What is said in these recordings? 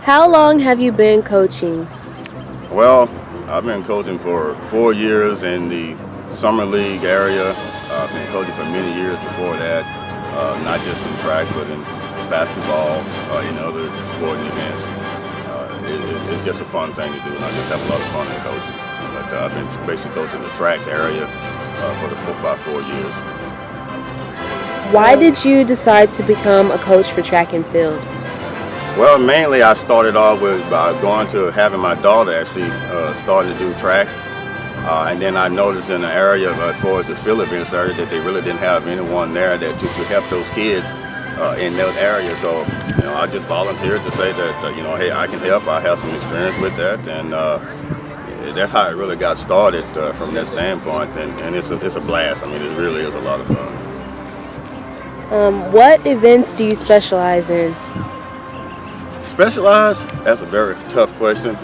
How long have you been coaching? Well, I've been coaching for 4 years in the summer league area. I've been coaching for many years before that, not just in track, but in basketball, in other sporting events. It's just a fun thing to do, and I just have a lot of fun in coaching. But I've been basically coaching the track area for about 4 years. Why did you decide to become a coach for track and field? Well, mainly I started off with going to having my daughter actually starting to do track. And then I noticed in the area, as far as the field events area, that they really didn't have anyone there that to help those kids in that area. So, I just volunteered to say that, hey, I can help. I have some experience with that. And that's how it really got started from that standpoint. And it's a blast. I mean, it really is a lot of fun. What events do you specialize in? Specialize? That's a very tough question.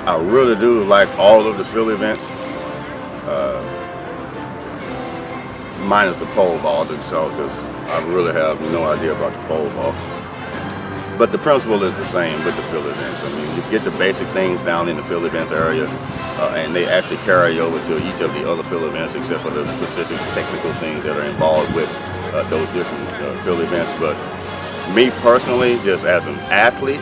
I really do like all of the field events, minus the pole vault itself, because I really have no idea about the pole vault. But the principle is the same with the field events. I mean, you get the basic things down in the field events area, and they actually carry over to each of the other field events, except for the specific technical things that are involved with those different field events. But me personally, just as an athlete,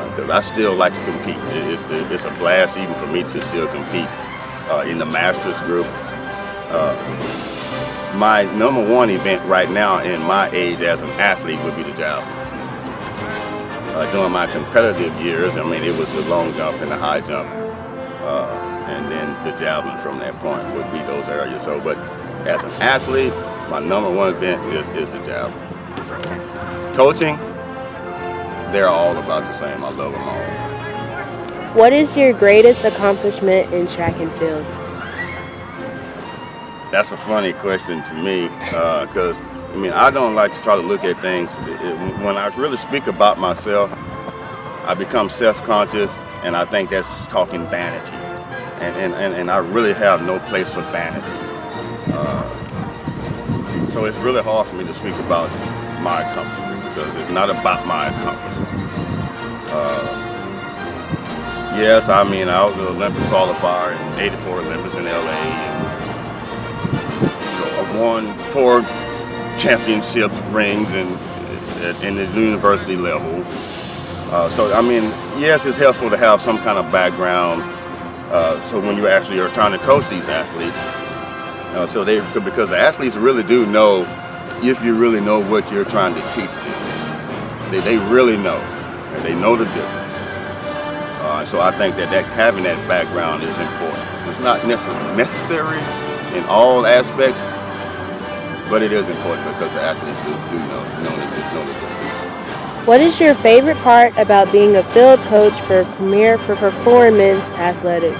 because I still like to compete. It's a blast even for me to still compete in the Masters group. My number one event right now in my age as an athlete would be the javelin. During my competitive years, I mean, it was the long jump and the high jump, and then the javelin from that point would be those areas. So, but as an athlete, my number one event is the javelin. Coaching, they're all about the same. I love them all. What is your greatest accomplishment in track and field? That's a funny question to me, because I don't like to try to look at things. When I really speak about myself, I become self-conscious, and I think that's talking vanity. And I really have no place for vanity. So it's really hard for me to speak about my accomplishments, because it's not about my accomplishments. Yes, I was an Olympic qualifier in '84 Olympics in LA. I've won 4 championship rings in the university level. So yes, it's helpful to have some kind of background. So when you actually are trying to coach these athletes, because the athletes really do know if you really know what you're trying to teach them. They really know, and they know the difference. So I think that having that background is important. It's not necessary in all aspects, but it is important because the athletes do know the difference. What is your favorite part about being a field coach for Performance Athletics?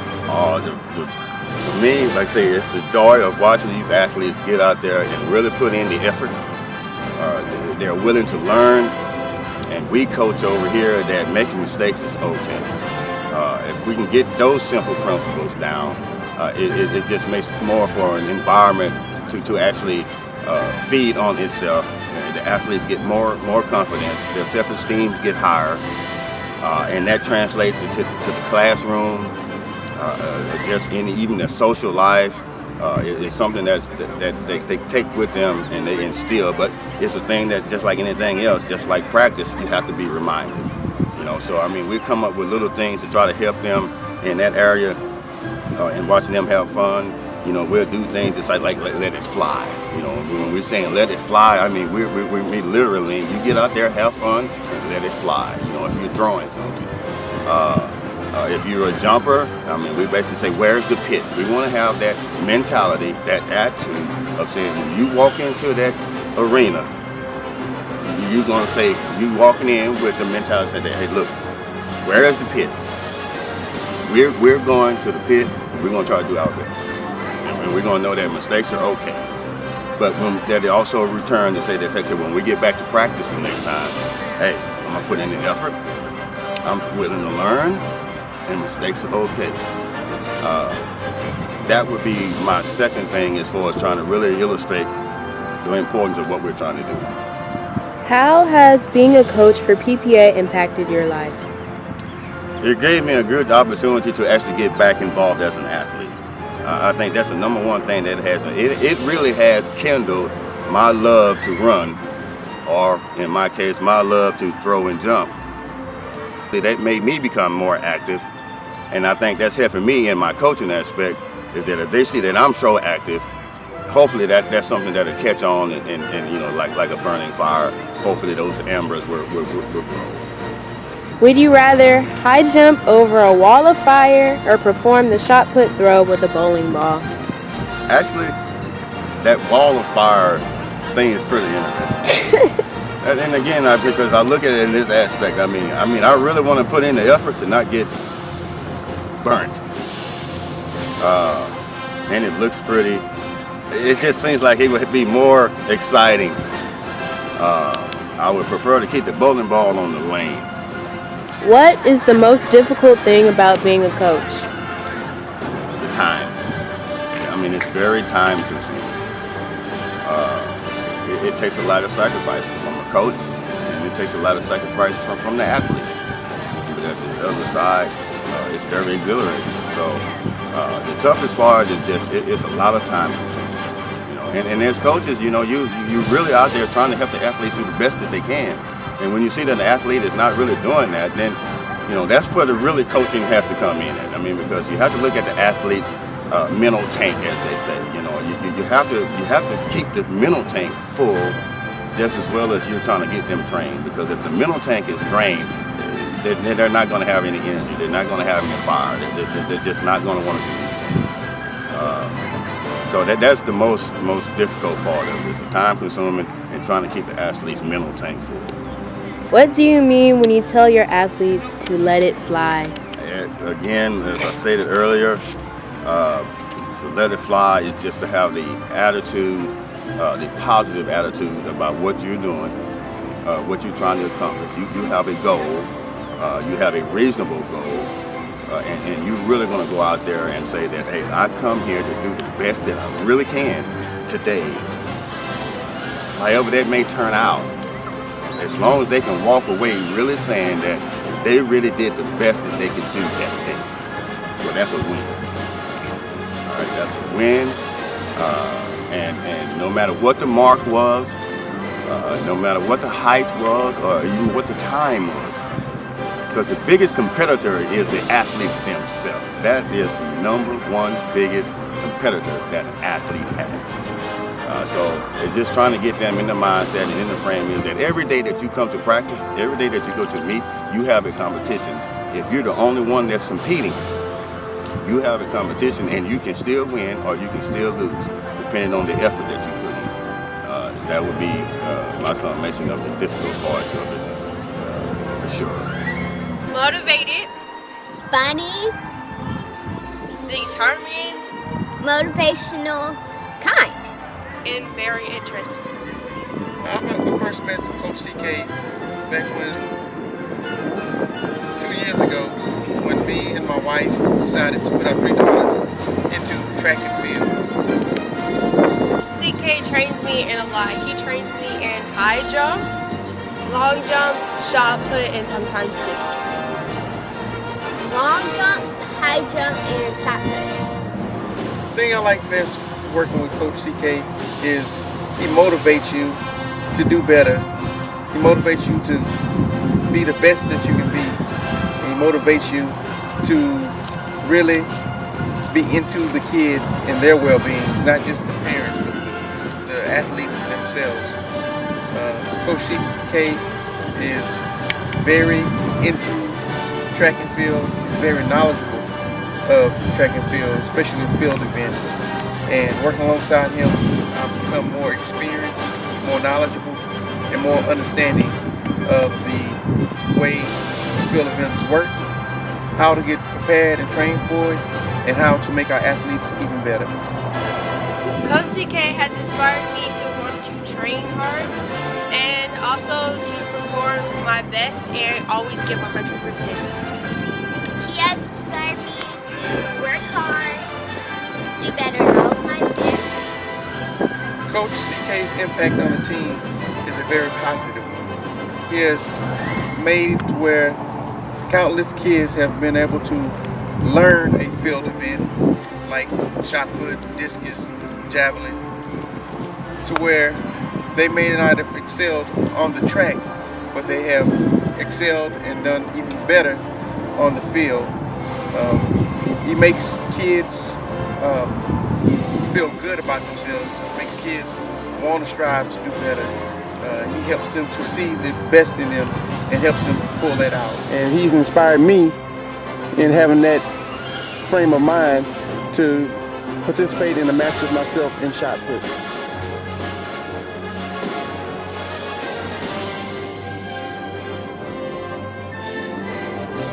For me, like I say, it's the joy of watching these athletes get out there and really put in the effort. They're willing to learn, and we coach over here that making mistakes is okay. If we can get those simple principles down, it just makes more for an environment to actually feed on itself. The athletes get more confidence, their self-esteem get higher, and that translates to the classroom, just even their social life. It's something that they take with them and they instill, but it's a thing that, just like anything else, just like practice, you have to be reminded. So we come up with little things to try to help them in that area, and watching them have fun. We'll do things just like let it fly. When we're saying let it fly, we literally, you get out there, have fun, and let it fly. If you're throwing something. If you're a jumper, we basically say, where's the pit? We want to have that mentality, that attitude of saying, when you walk into that arena, you're going to say, you walking in with the mentality saying, hey, look, where is the pit? We're going to the pit, and we're going to try to do our best. And we're going to know that mistakes are okay. But that also return to say that, okay, when we get back to practice the next time, hey, I'm going to put in the effort. I'm willing to learn, and mistakes are okay. That would be my second thing as far as trying to really illustrate the importance of what we're trying to do. How has being a coach for PPA impacted your life? It gave me a good opportunity to actually get back involved as an athlete. I think that's the number one thing that it really has kindled my love to run, or in my case, my love to throw and jump. That made me become more active, and I think that's helping me in my coaching aspect, is that if they see that I'm so active, hopefully that's something that'll catch on and you know, like a burning fire, hopefully those embers will grow. Would you rather high jump over a wall of fire or perform the shot put throw with a bowling ball? Actually, that wall of fire seems pretty interesting. And again, because I look at it in this aspect, I mean, I really want to put in the effort to not get burnt. And it looks pretty. It just seems like it would be more exciting. I would prefer to keep the bowling ball on the lane. What is the most difficult thing about being a coach? The time. I mean, it's very time consuming. It takes a lot of sacrifice from a coach, and it takes a lot of sacrifice from the athletes. But at the other side, it's very exhilarating. So the toughest part is just it's a lot of time consuming. You know, and as coaches, you know, you really out there trying to help the athletes do the best that they can. And when you see that the athlete is not really doing that, then you know that's where the really coaching has to come in. I mean, because you have to look at the athlete's mental tank, as they say. You know, you have to keep the mental tank full just as well as you're trying to get them trained. Because if the mental tank is drained, they're not going to have any energy. They're not going to have any fire. They're just not going to want to do anything. So that's the most difficult part of it. It's time consuming and trying to keep the athlete's mental tank full. What do you mean when you tell your athletes to let it fly? Again, as I stated earlier, to let it fly is just to have the attitude, the positive attitude about what you're doing, what you're trying to accomplish. You have a goal, you have a reasonable goal, and you're really going to go out there and say that, hey, I come here to do the best that I really can today, however that may turn out. As long as they can walk away really saying that they really did the best that they could do that day, well, that's a win. All right, that's a win. And no matter what the mark was, no matter what the height was, or even what the time was, because the biggest competitor is the athletes themselves. That is the number one biggest competitor that an athlete has. So it's just trying to get them in the mindset and in the frame is that every day that you come to practice, every day that you go to meet, you have a competition. If you're the only one that's competing, you have a competition and you can still win or you can still lose, depending on the effort that you put in. That would be my summation of the difficult parts of it, for sure. Motivated, Funny, determined, motivational, kind. and very interesting. I first met Coach CK back when 2 years ago when me and my wife decided to put our 3 daughters into track and field. CK trains me in a lot. He trains me in high jump, long jump, shot put, and sometimes distance. Long jump, high jump, and shot put. The thing I like best working with Coach CK is he motivates you to do better. He motivates you to be the best that you can be. And he motivates you to really be into the kids and their well-being, not just the parents, but the athletes themselves. Coach CK is very into track and field, very knowledgeable of track and field, especially in field events. And working alongside him, I've become more experienced, more knowledgeable, and more understanding of the way field events work, how to get prepared and trained for it, and how to make our athletes even better. Coach CK has inspired me to want to train hard and also to perform my best and always give 100%. He has inspired me to work hard, do better in all of my events. Coach CK's impact on the team is a very positive one. He has made to where countless kids have been able to learn a field event like shot put, discus, javelin, to where they may not have excelled on the track, but they have excelled and done even better on the field. He makes kids feel good about themselves. He makes kids want to strive to do better. He helps them to see the best in them and helps them pull that out. And he's inspired me in having that frame of mind to participate in the Masters myself in shot put.